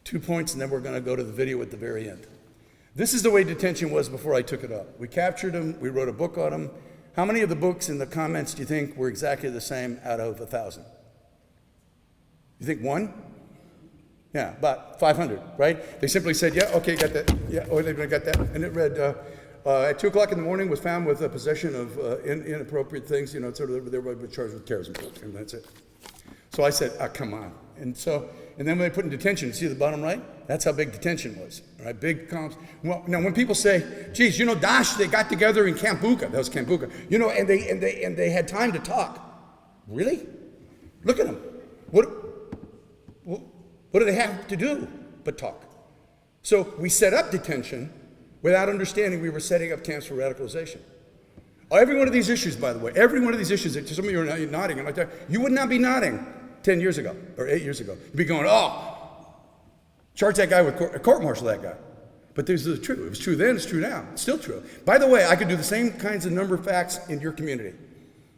2 points, and then we're going to go to the video at the very end. This is the way detention was before I took it up. We captured them. We wrote a book on them. How many of the books in the comments do you think were exactly the same out of 1,000? You think one? Yeah, about 500, right? They simply said, yeah, okay, got that. Yeah, oh, they got that. And it read, at 2 o'clock in the morning was found with a possession of inappropriate things, you know, sort of they were charged with terrorism, and that's it. So I said, come on. And then when they put in detention, see the bottom right? That's how big detention was, right? Big comps. Well, now when people say, geez, you know, Daesh, they got together in Camp Bucca. That was Camp Bucca. You know, and they had time to talk. Really? Look at them. What do they have to do but talk? So we set up detention without understanding we were setting up camps for radicalization. Every one of these issues, by the way, every one of these issues, some of you are nodding like that. You would not be nodding 10 years ago or 8 years ago. You'd be going, oh, charge that guy with court-martial that guy. But this is true. It was true then, it's true now. It's still true. By the way, I could do the same kinds of number of facts in your community.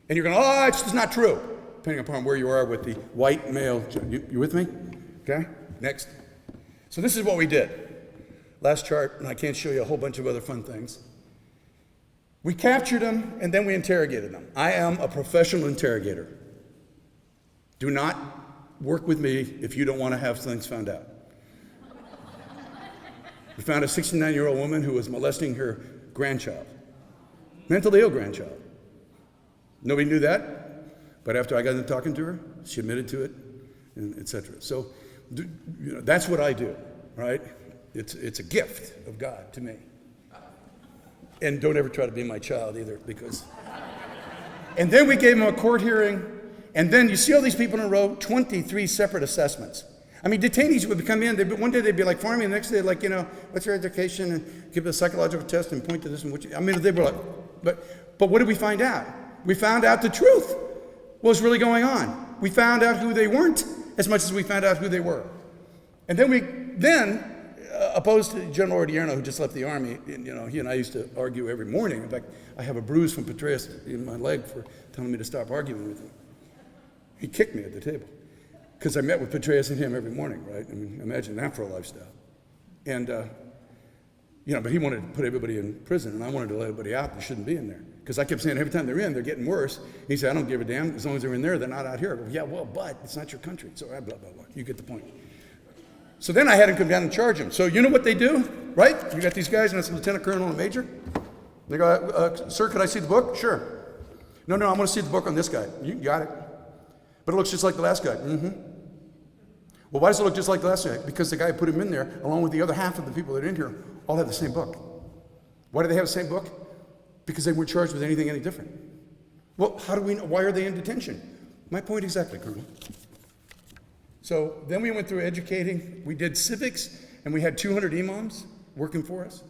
And you're going, oh, it's just not true, depending upon where you are with the white male. You with me? Okay, next. So this is what we did. Last chart, and I can't show you a whole bunch of other fun things. We captured them, and then we interrogated them. I am a professional interrogator. Do not work with me if you don't want to have things found out. We found a 69-year-old woman who was molesting her grandchild, mentally ill grandchild. Nobody knew that, but after I got into talking to her, she admitted to it, and et cetera. So, you know, that's what I do, right? It's a gift of God to me. And don't ever try to be my child either, because. And then we gave them a court hearing, and then you see all these people in a row, 23 separate assessments. I mean, detainees would come in, one day they'd be like farming, the next day like, you know, what's your education, and give a psychological test and point to this and what I mean, they were like, but what did we find out? We found out the truth, what was really going on. We found out who they weren't as much as we found out who they were. And then opposed to General Odierno, who just left the Army, you know, he and I used to argue every morning. In fact, I have a bruise from Petraeus in my leg for telling me to stop arguing with him. He kicked me at the table because I met with Petraeus and him every morning, right? I mean, imagine that for a lifestyle. And, you know, but he wanted to put everybody in prison, and I wanted to let everybody out that shouldn't be in there. Because I kept saying every time they're in, they're getting worse. He said, I don't give a damn. As long as they're in there, they're not out here. Go, yeah, well, but it's not your country. So blah, blah, blah. You get the point. So then I had him come down and charge him. So you know what they do, right? You got these guys, and it's a lieutenant colonel and a major. They go, sir, could I see the book? Sure. No, I want to see the book on this guy. You got it. But it looks just like the last guy. Mm-hmm. Well, why does it look just like the last guy? Because the guy who put him in there, along with the other half of the people that are in here, all have the same book. Why do they have the same book? Because they weren't charged with anything any different. Well, how do we know? Why are they in detention? My point exactly, Colonel. So then we went through educating. We did civics, and we had 200 imams working for us,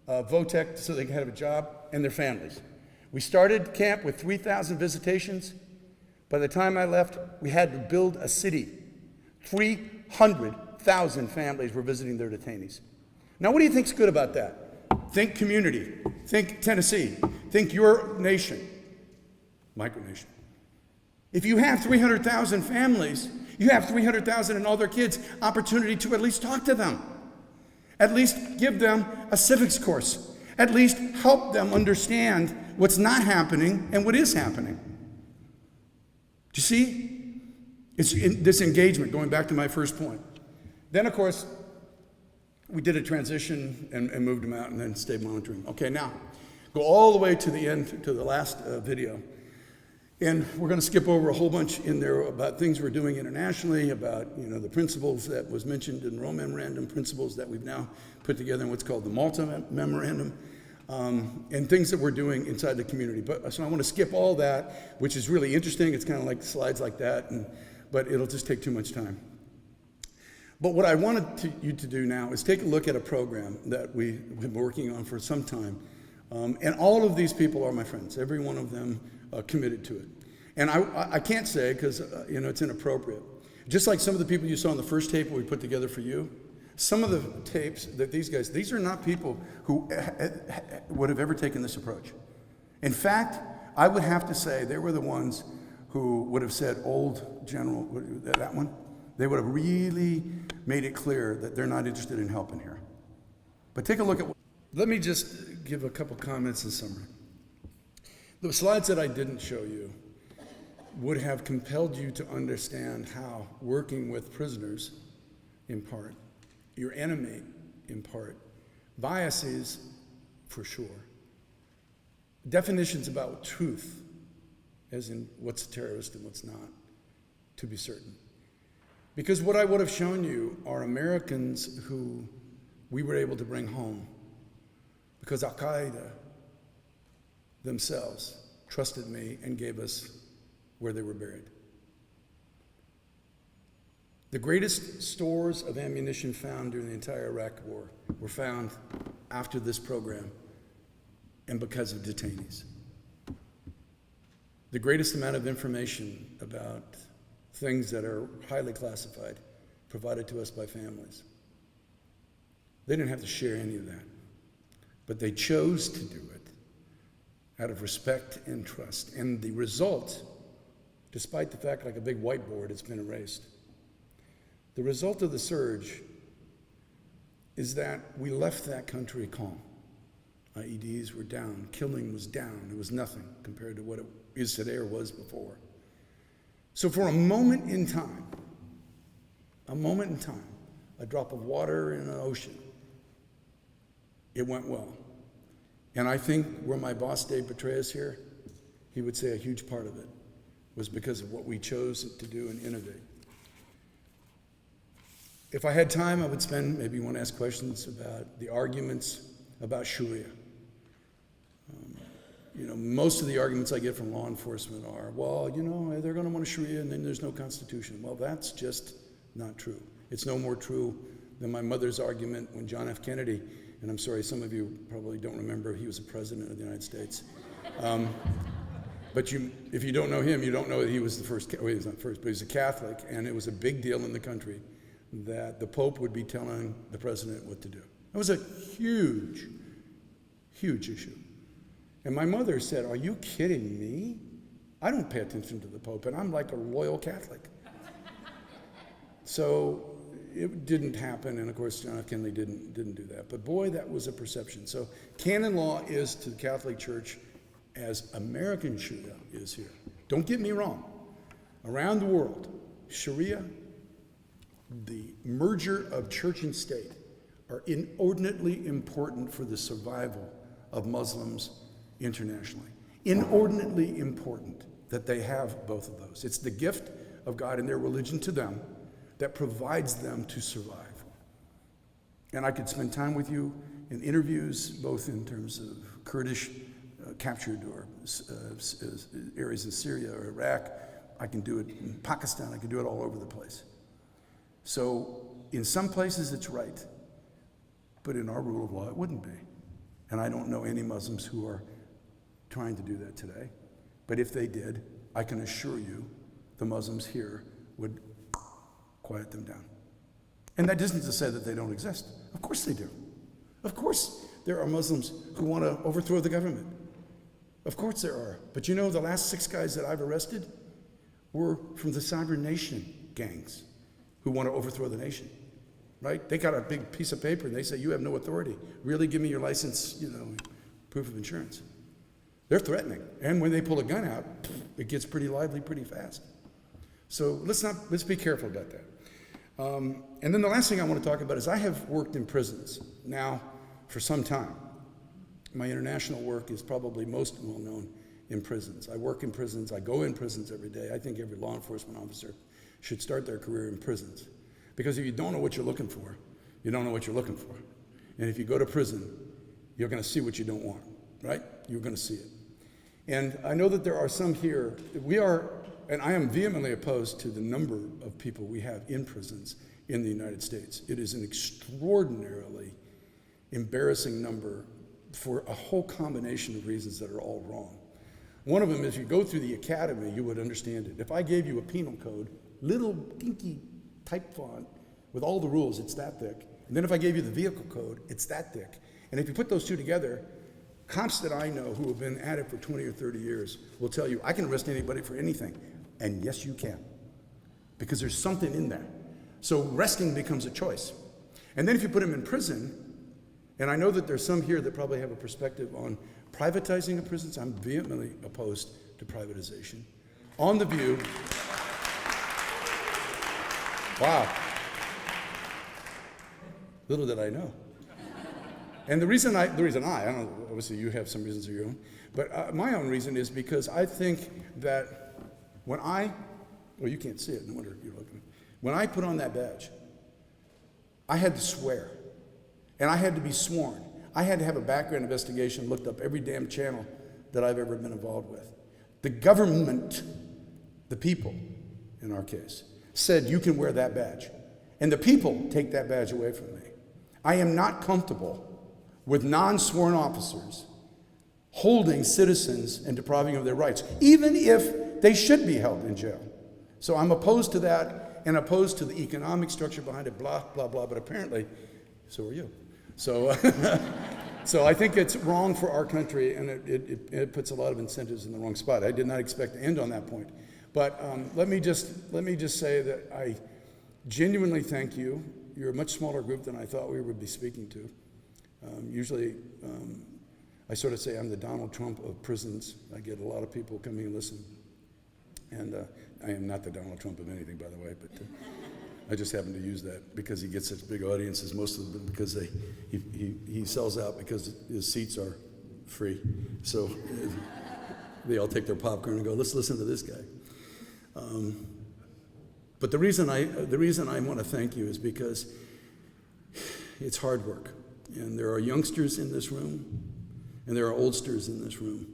VOTEC, so they could have a job, and their families. We started camp with 3,000 visitations. By the time I left, we had to build a city. 300,000 families were visiting their detainees. Now, what do you think's good about that? Think community. Think Tennessee. Think your nation. Micronation. If you have 300,000 families, you have 300,000 and all their kids opportunity to at least talk to them. At least give them a civics course. At least help them understand what's not happening and what is happening. Do you see? It's this engagement, going back to my first point. Then, of course, we did a transition and moved them out and then stayed monitoring. Okay, now, go all the way to the end, to the last video. And we're going to skip over a whole bunch in there about things we're doing internationally, about, you know, the principles that was mentioned in the Rome Memorandum, principles that we've now put together in what's called the Malta Memorandum, and things that we're doing inside the community. So I want to skip all that, which is really interesting. It's kind of like slides like that, but it'll just take too much time. But what I wanted you to do now is take a look at a program that we have been working on for some time. And all of these people are my friends, every one of them committed to it. And I can't say, because you know, it's inappropriate. Just like some of the people you saw in the first tape we put together for you, some of the tapes that these are not people who would have ever taken this approach. In fact, I would have to say they were the ones who would have said, old general, that one, they would have really made it clear that they're not interested in helping here. But take a look at let me just give a couple comments in summary. The slides that I didn't show you would have compelled you to understand how working with prisoners, in part, your enemy, in part, biases, for sure, definitions about truth, as in what's a terrorist and what's not, to be certain. Because what I would have shown you are Americans who we were able to bring home because Al-Qaeda themselves trusted me and gave us where they were buried. The greatest stores of ammunition found during the entire Iraq War were found after this program and because of detainees. The greatest amount of information about things that are highly classified provided to us by families. They didn't have to share any of that, but they chose to do it out of respect and trust. And the result, despite the fact like a big whiteboard, it's been erased. The result of the surge is that we left that country calm. IEDs were down, killing was down. It was nothing compared to what it is today or was before. So for a moment in time, a drop of water in an ocean, it went well. And I think where my boss Dave Petraeus here, he would say a huge part of it was because of what we chose to do and innovate. If I had time, I would spend, maybe you want to ask questions about the arguments about Sharia. Most of the arguments I get from law enforcement are, well, they're going to want a Sharia and then there's no constitution. Well, that's just not true. It's no more true than my mother's argument when John F. Kennedy, and I'm sorry, some of you probably don't remember, he was a president of the United States. But if you don't know him, you don't know that he was the first, well, he was not first, but he was a Catholic, and it was a big deal in the country that the Pope would be telling the president what to do. It was a huge, huge issue. And my mother said, "Are you kidding me? I don't pay attention to the Pope, and I'm like a loyal Catholic." So it didn't happen, and of course John F. Kennedy didn't do that. But boy, that was a perception. So canon law is to the Catholic Church as American Sharia is here. Don't get me wrong. Around the world, Sharia, the merger of church and state, are inordinately important for the survival of Muslims internationally. Inordinately important that they have both of those. It's the gift of God and their religion to them that provides them to survive. And I could spend time with you in interviews, both in terms of Kurdish captured or areas of Syria or Iraq. I can do it in Pakistan. I can do it all over the place. So in some places it's right, but in our rule of law it wouldn't be. And I don't know any Muslims who are trying to do that today. But if they did, I can assure you the Muslims here would quiet them down. And that isn't to say that they don't exist. Of course they do. Of course there are Muslims who want to overthrow the government. Of course there are. But the last 6 guys that I've arrested were from the Sovereign Nation gangs who want to overthrow the nation, right? They got a big piece of paper and they say, "You have no authority. Really, give me your license, proof of insurance." They're threatening. And when they pull a gun out, it gets pretty lively pretty fast. So let's be careful about that. And then the last thing I want to talk about is I have worked in prisons now for some time. My international work is probably most well known in prisons. I work in prisons. I go in prisons every day. I think every law enforcement officer should start their career in prisons. Because if you don't know what you're looking for, you don't know what you're looking for. And if you go to prison, you're going to see what you don't want, right? You're going to see it. And I know that there are some here, and I am vehemently opposed to the number of people we have in prisons in the United States. It is an extraordinarily embarrassing number for a whole combination of reasons that are all wrong. One of them is, if you go through the academy, you would understand it. If I gave you a penal code, little dinky type font with all the rules, it's that thick. And then if I gave you the vehicle code, it's that thick. And if you put those two together, cops that I know who have been at it for 20 or 30 years will tell you, I can arrest anybody for anything. And yes, you can. Because there's something in there So resting becomes a choice. And then if you put them in prison, and I know that there's some here that probably have a perspective on privatizing the prisons. I'm vehemently opposed to privatization. On the view, wow, little did I know. And the reason I don't know, obviously you have some reasons of your own, but my own reason is because I think that when you can't see it, no wonder you're looking. When I put on that badge, I had to swear, and I had to be sworn. I had to have a background investigation, looked up every damn channel that I've ever been involved with. The government, the people, in our case, said you can wear that badge. And the people take that badge away from me. I am not comfortable with non-sworn officers holding citizens and depriving them of their rights, even if they should be held in jail. So I'm opposed to that and opposed to the economic structure behind it, blah, blah, blah, but apparently, so are you. So, so I think it's wrong for our country, and it puts a lot of incentives in the wrong spot. I did not expect to end on that point. But let me just say that I genuinely thank you. You're a much smaller group than I thought we would be speaking to. Usually, I sort of say I'm the Donald Trump of prisons. I get a lot of people coming and listen. And I am not the Donald Trump of anything, by the way, but I just happen to use that because he gets such big audiences, most of them because he sells out because his seats are free. So they all take their popcorn and go, let's listen to this guy. But the reason I want to thank you is because it's hard work. And there are youngsters in this room, and there are oldsters in this room.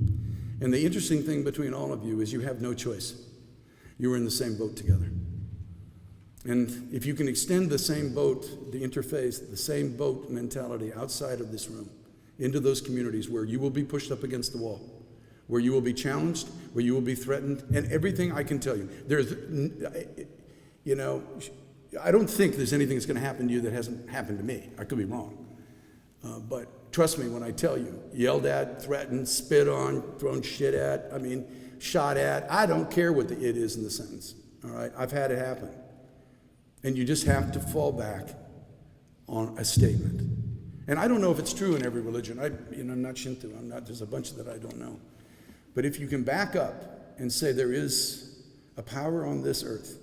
And the interesting thing between all of you is you have no choice. You are in the same boat together. And if you can extend the same boat, the interface, the same boat mentality outside of this room, into those communities where you will be pushed up against the wall, where you will be challenged, where you will be threatened, and everything I can tell you. I don't think there's anything that's going to happen to you that hasn't happened to me. I could be wrong. But trust me when I tell you, yelled at, threatened, spit on, thrown shit at, shot at. I don't care what the it is in the sentence, all right? I've had it happen. And you just have to fall back on a statement. And I don't know if it's true in every religion. I'm not Shinto. There's a bunch that I don't know. But if you can back up and say there is a power on this earth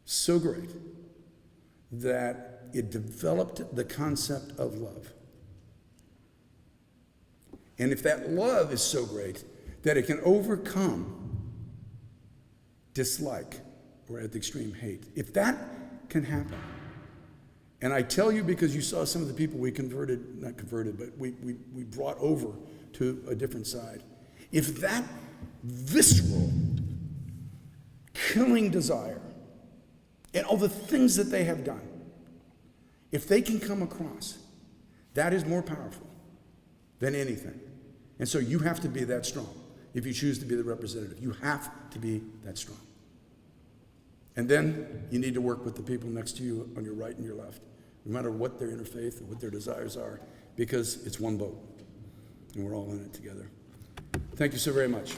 so great that it developed the concept of love. And if that love is so great that it can overcome dislike or at the extreme hate, if that can happen, and I tell you because you saw some of the people we we brought over to a different side. If that visceral, killing desire and all the things that they have done, if they can come across, that is more powerful than anything. And so you have to be that strong. If you choose to be the representative, you have to be that strong. And then you need to work with the people next to you on your right and your left, no matter what their interfaith or what their desires are, because it's one boat, and we're all in it together. Thank you so very much.